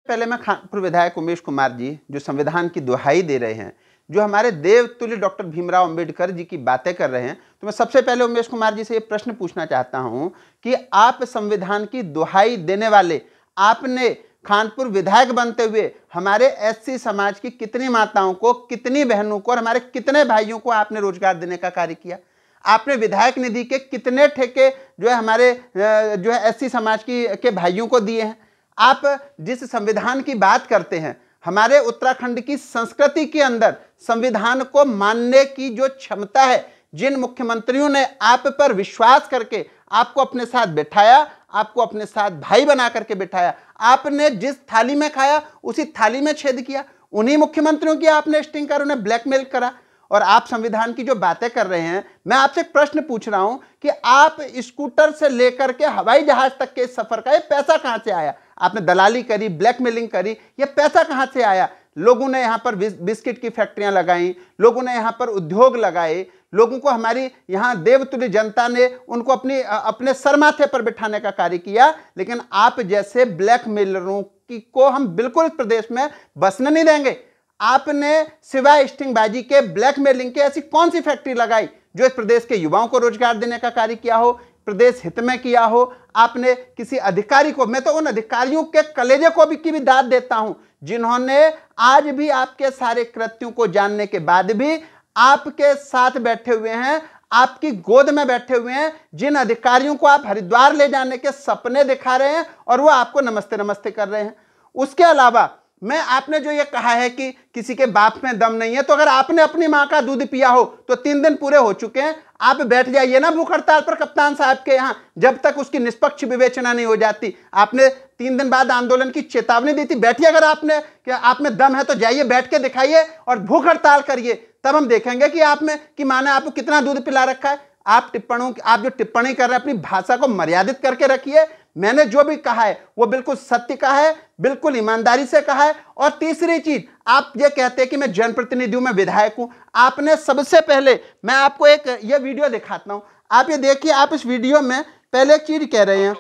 पहले मैं खानपुर विधायक उमेश कुमार जी जो संविधान की दुहाई दे रहे हैं, जो हमारे देवतुल्य डॉक्टर भीमराव अंबेडकर जी की बातें कर रहे हैं, तो मैं सबसे पहले उमेश कुमार जी से ये प्रश्न पूछना चाहता हूं कि आप संविधान की दुहाई देने वाले, आपने खानपुर विधायक बनते हुए हमारे एससी समाज की कितनी माताओं को, कितनी बहनों को और हमारे कितने भाइयों को आपने रोजगार देने का कार्य किया? आपने विधायक निधि के कितने ठेके जो है हमारे जो है एससी समाज के भाइयों को दिए हैं? आप जिस संविधान की बात करते हैं, हमारे उत्तराखंड की संस्कृति के अंदर संविधान को मानने की जो क्षमता है, जिन मुख्यमंत्रियों ने आप पर विश्वास करके आपको अपने साथ बिठाया, आपको अपने साथ भाई बना करके बिठाया, आपने जिस थाली में खाया उसी थाली में छेद किया, उन्हीं मुख्यमंत्रियों की आपने स्टिंग कर उन्हें ब्लैकमेल करा। और आप संविधान की जो बातें कर रहे हैं, मैं आपसे एक प्रश्न पूछ रहा हूं कि आप स्कूटर से लेकर के हवाई जहाज तक के सफर का ये पैसा कहां से आया? आपने दलाली करी, ब्लैकमेलिंग करी, ये पैसा कहां से आया? लोगों ने यहां पर बिस्किट की फैक्ट्रियां लगाई, लोगों ने यहां पर उद्योग लगाए, लोगों को हमारी यहां देवतुल्य जनता ने उनको अपने सरमाथे पर बिठाने का कार्य किया। लेकिन आप जैसे ब्लैकमेलरों को हम बिल्कुल इस प्रदेश में बसने नहीं देंगे। आपने सिवाय स्टिंगबाजी के, ब्लैकमेलिंग के ऐसी कौन सी फैक्ट्री लगाई जो इस प्रदेश के युवाओं को रोजगार देने का कार्य किया हो, प्रदेश हित में किया हो? आपने किसी अधिकारी को, मैं तो उन अधिकारियों के कलेजे को की भी दाद देता हूं जिन्होंने आज भी आपके सारे कृत्यों को जानने के बाद भी आपके साथ बैठे हुए हैं, आपकी गोद में बैठे हुए हैं, जिन अधिकारियों को आप हरिद्वार ले जाने के सपने दिखा रहे हैं और वो आपको नमस्ते नमस्ते कर रहे हैं। उसके अलावा मैं, आपने जो ये कहा है कि किसी के बाप में दम नहीं है, तो अगर आपने अपनी मां का दूध पिया हो तो 3 दिन पूरे हो चुके हैं, आप बैठ जाइए ना भूख हड़ताल पर कप्तान साहब के यहां, जब तक उसकी निष्पक्ष विवेचना नहीं हो जाती। आपने 3 दिन बाद आंदोलन की चेतावनी दी थी, बैठिए, अगर आपने कि आप में दम है तो जाइए, बैठ के दिखाइए और भूख हड़ताल करिए, तब हम देखेंगे कि आप में कि मां ने आपको कितना दूध पिला रखा है। आप जो टिप्पणी कर रहे हैं, अपनी भाषा को मर्यादित करके रखिए। मैंने जो भी कहा है वो बिल्कुल सत्य कहा है, बिल्कुल ईमानदारी से कहा है। और तीसरी चीज, आप ये कहते हैं कि मैं जनप्रतिनिधि हूं, मैं विधायक हूं। आपने सबसे पहले, मैं आपको एक ये वीडियो दिखाता हूं, आप ये देखिए। आप इस वीडियो में पहले एक चीज कह रहे हैं,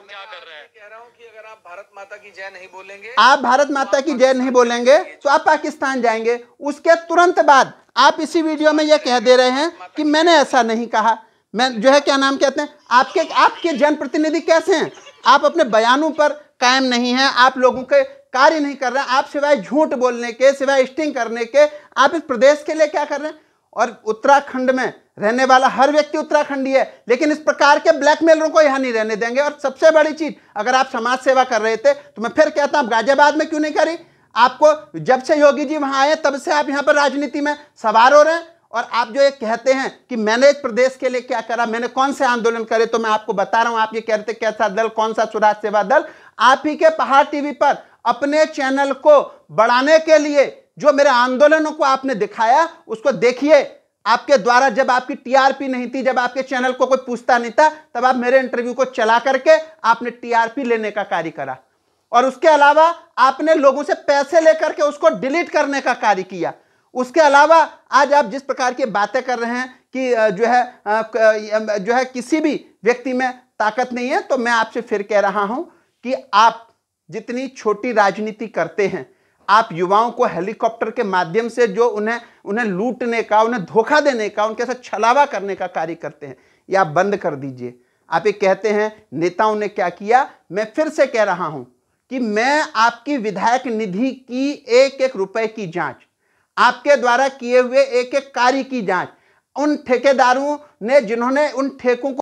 भारत माता की जय नहीं बोलेंगे, आप भारत माता की जय नहीं बोलेंगे तो आप पाकिस्तान जाएंगे। उसके तुरंत बाद आप इसी वीडियो में यह कह दे रहे हैं कि मैंने ऐसा नहीं कहा। मैं जो है, क्या नाम कहते हैं, आपके जनप्रतिनिधि कैसे हैं? आप अपने बयानों पर कायम नहीं हैं, आप लोगों के कार्य नहीं कर रहे हैं। आप सिवाय झूठ बोलने के, सिवाय स्टिंग करने के, आप इस प्रदेश के लिए क्या कर रहे हैं? और उत्तराखंड में रहने वाला हर व्यक्ति उत्तराखंडी है, लेकिन इस प्रकार के ब्लैकमेलरों को यहां नहीं रहने देंगे। और सबसे बड़ी चीज, अगर आप समाज सेवा कर रहे थे तो मैं फिर कहता हूं, गाजियाबाद में क्यों नहीं करी? आपको जब से योगी जी वहां आए तब से आप यहां पर राजनीति में सवार हो रहे हैं। और आप जो ये कहते हैं कि मैंने इस प्रदेश के लिए क्या करा, मैंने कौन से आंदोलन करे, तो मैं आपको बता रहा हूं। आप ये कहते कैसा दल, कौन सा स्वराज सेवा दल? आप ही के पहाड़ टीवी पर अपने चैनल को बढ़ाने के लिए जो मेरे आंदोलनों को आपने दिखाया, उसको देखिए। आपके द्वारा जब आपकी टीआरपी नहीं थी, जब आपके चैनल को कोई पूछता नहीं था, तब आप मेरे इंटरव्यू को चला करके आपने टीआरपी लेने का कार्य करा। और उसके अलावा आपने लोगों से पैसे लेकर के उसको डिलीट करने का कार्य किया। उसके अलावा आज आप जिस प्रकार की बातें कर रहे हैं कि जो है किसी भी व्यक्ति में ताकत नहीं है, तो मैं आपसे फिर कह रहा हूं कि आप जितनी छोटी राजनीति करते हैं, आप युवाओं को हेलीकॉप्टर के माध्यम से जो उन्हें लूटने का, उन्हें धोखा देने का, उनके साथ छलावा करने का कार्य करते हैं, ये आप बंद कर दीजिए। आप ये कहते हैं नेताओं ने क्या किया, मैं फिर से कह रहा हूं कि मैं आपकी विधायक निधि की एक एक रुपए की जांच, आपके द्वारा किए हुए एक एक कार्य की जांच, उन ठेकेदारों ने जिन्होंने उन ठेकों को